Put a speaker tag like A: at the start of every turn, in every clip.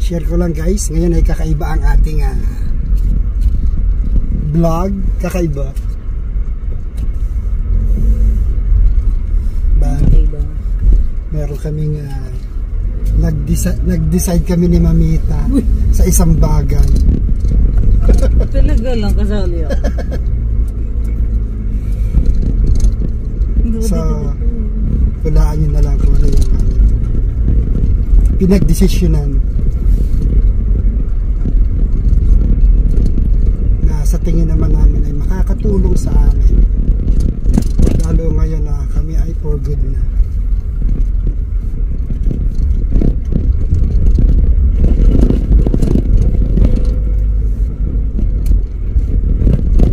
A: share ko lang guys, ngayon ay kakaiba ang ating vlog, kakaiba. Meron kaming nag-decide kami ni Mamita sa isang bagay.
B: Talaga lang kasali ako.
A: So, hulaan nyo na lang kung ano yung pinagdesisyonan na sa tingin naman namin ay makakatulong sa amin, lalo ngayon na kami ay for good na.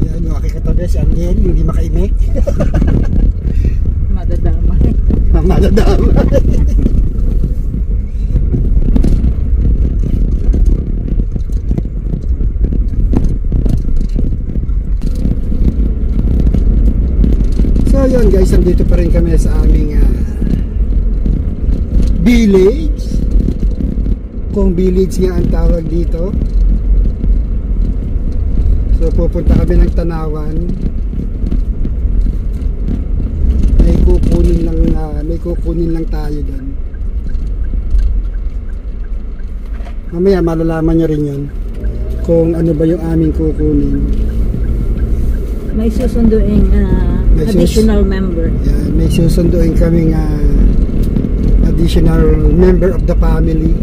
A: Yan yung aking katabi, si Angel, hindi makaimik.
B: Madadamay.
A: Madadamay. So yun guys, nandito pa rin kami sa aming village, kung village nga ang tawag dito. So pupunta kami ng Tanawan. May kukunin lang tayo doon. Mamaya malalaman nyo rin yun kung ano ba yung aming kukunin.
B: May susunduing additional member.
A: Yeah, may susunduin kaming additional member of the family.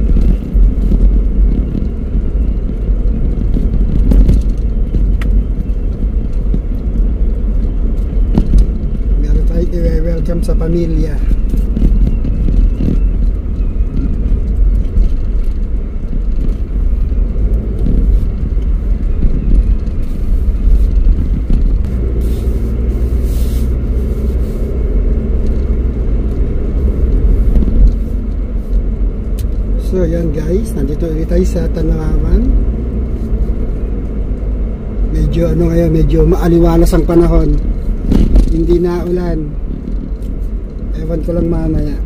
A: Meron tayo i-welcome sa pamilya. So yan guys, nandito ulit tayo sa Tanawan. Medyo ano ngayon, medyo maaliwalas ang panahon. Hindi na ulan. Ewan ko lang mamaya.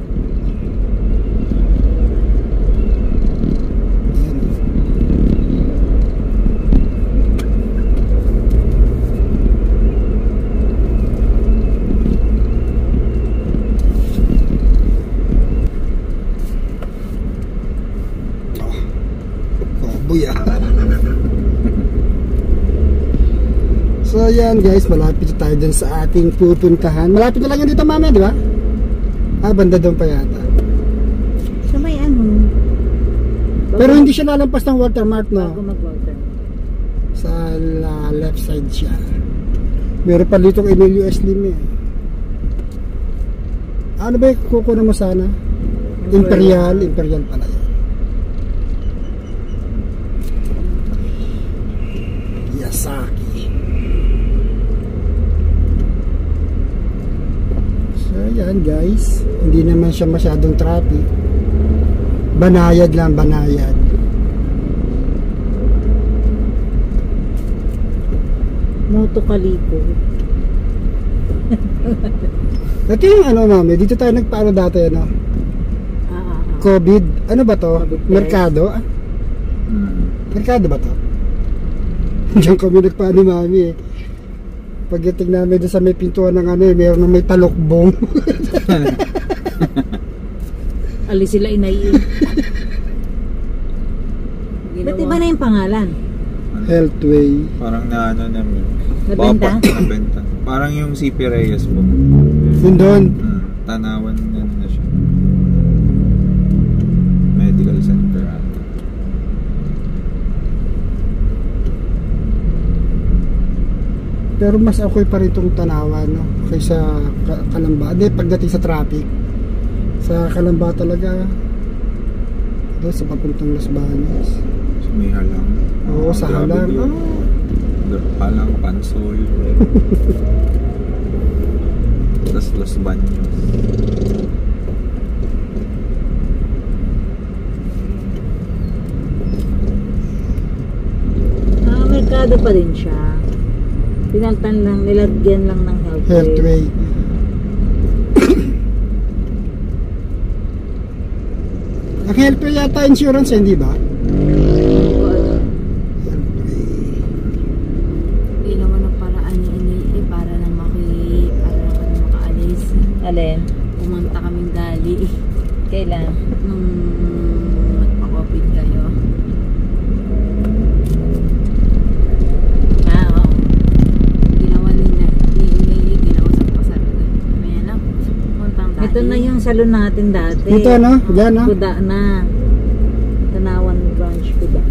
A: So yan guys, malapit tayo dun sa ating pupuntahan. Malapit na lang yan dito mamaya, di ba? Banda doon pa yata.
B: So may ano?
A: Pero hindi siya lalampas ng watermark, no?
B: Bago mag-water.
A: Sa left side siya. Meron pa dito Emilio Slim eh. Ano ba yung kukunan mo sana? Imperial pala yan. Yasaki. So yan guys, hindi naman siya masyadong traffic. Banayad lang, banayad.
B: Moto Kaliko.
A: Ito yung ano mami, dito tayo nagpaano dati ano? COVID, ano ba to?
B: COVID
A: Merkado? Merkado ba to? Diyan kami nagpaano mami eh. Pagdating namin doon sa may pintuan ng ano eh, meron na may talokbong.
B: Ali sila inaiin. Ba't iba na yung pangalan?
A: Healthway.
C: Parang na ano namin.
B: Nabenta?
C: Nabenta. Parang yung CP Reyes po.
A: Yun doon.
C: Tanawan na siya. Medical center ata.
A: Pero mas ako'y pa rin itong Tanawan, no? Kaysa Kalamba. Hindi, pagdating sa traffic. Sa Kalamba talaga. Doon sa papuntang Las Bañas.
C: So, may halang.
A: Oo, sa halang.
C: Halang, Pansol. Tapos Las Bañas.
B: Merkado pa rin siya. Pinaltan lang, nilagyan lang ng Healthway.
A: Ang Healthway yata insurance, hindi ba?
B: pumunta kaming gali.
D: Kailan?
B: Nung nagpa-COVID kayo. Oo. Ginawa nila. Ginausap ko sa lugar. May anak. Puntang gali.
D: Ito na yung salon natin dati.
A: Ito no? Diyan no?
D: Kuda na. Tanawan branch Kuda.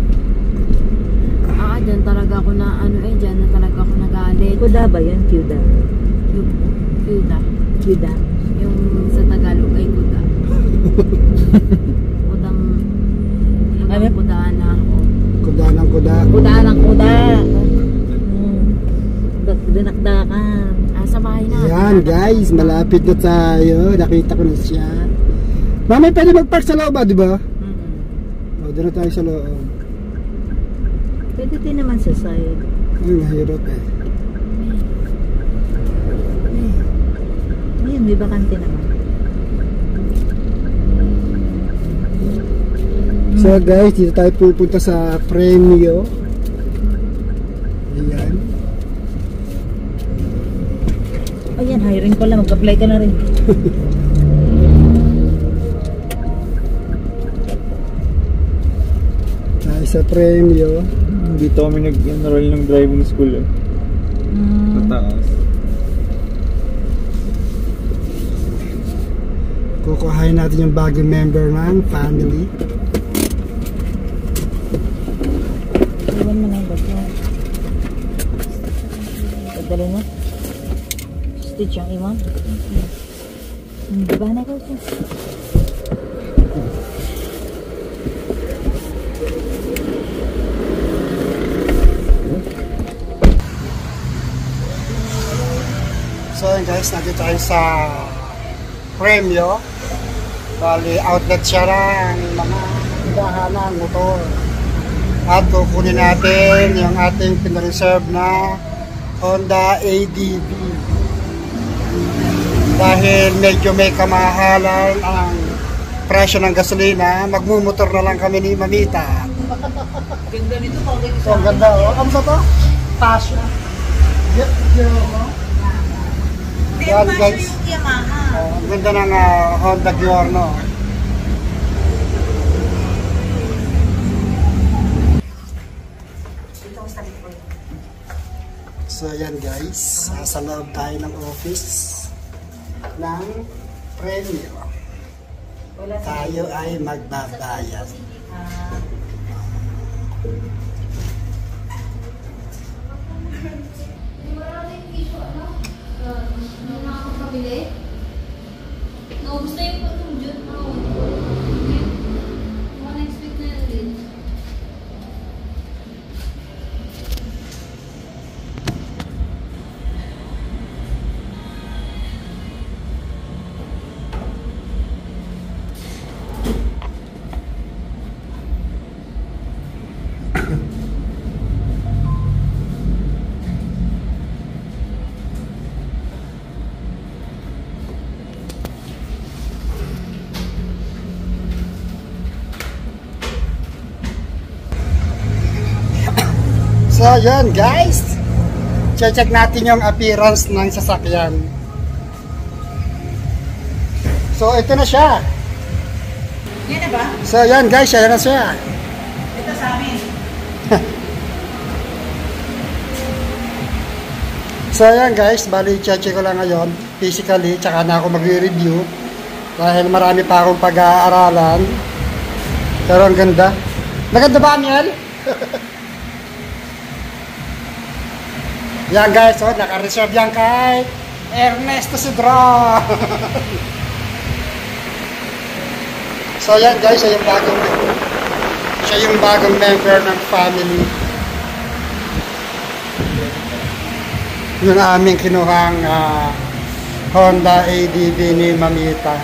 B: Dyan talaga ako na dyan na talaga ako nagalit.
D: Kuda ba yun? Kuda?
B: Kuda.
D: Kuda.
B: Yung sa Tagalog ay kuda. Kudang kudaan na ako.
A: Kuda ng kuda.
D: Kuda ng kuda. Dinakdakan.
B: Sa bahay na.
A: Yan guys, malapit na tayo. Nakita ko na siya. Mami, pwede mag-park sa loob ba, di ba? O, doon na tayo sa loob.
D: Pwede din naman sa side.
A: Ay, mahirap eh.
D: Ayun, may bakante naman.
A: So guys, dito tayo pupunta sa Premio. Ayan.
D: Ayan, hiring ko lang. Mag-apply ka na rin.
A: Tayo sa Premio.
C: Dito kami nag-enroll ng driving school eh. Sa taas.
A: Kukuhain natin yung bagong member ng family.
D: Iwan mo na yung bag mo. Padali mo. Stitch ang iwan. Diba na ko?
A: So yun guys, nandito tayo sa Premio. Bali, outlet siya ng mga tindahan ng motor. At kukunin natin yung ating pinareserve na Honda ADV. Dahil medyo may kamahalan ang presyo ng gasolina, magmumotor na lang kami ni Mamita.
D: Ganda nito.
A: So, ang ganda oh. Ano ba to? Passion. Yep, yan guys. Ang ganda ng Honda Giorno. So yan guys, sa loob tayo ng office ng Premio. Tayo ay magbabayad.
E: Gusto yung po itong June. Next week na yun din.
A: So yun guys, check natin yung appearance ng sasakyan. So ito na siya.
D: Yan na ba?
A: So yan guys, yan na siya.
D: Ito sa amin.
A: So yan guys, bali check ko lang ngayon physically, tsaka na ako magre-review dahil marami pa akong pag-aaralan. Pero ang ganda. Maganda ba, Amiel? Yan guys, so naka-reserve yan kay Ernesto Sidra. So yan guys, siya yung bagong member ng family. Yung aming kinuhang Honda ADV ni Mamita.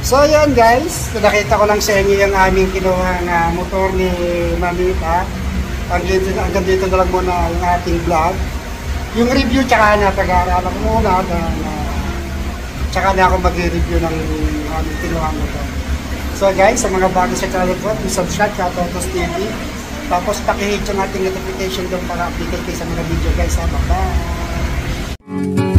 A: So yan guys, nakita ko lang sa inyo yung aming kinuhang motor ni Mamita. Hanggang dito na lang muna yung ating vlog. Yung review tsaka na pag-aaralan ko muna Tsaka na ako mag-review ng kinuha mo to. So guys, sa mga bago sa channel ko, subscribe ka Totos TV. Tapos pakihit yung ating notification doon para update kayo sa mga video guys. Bye-bye!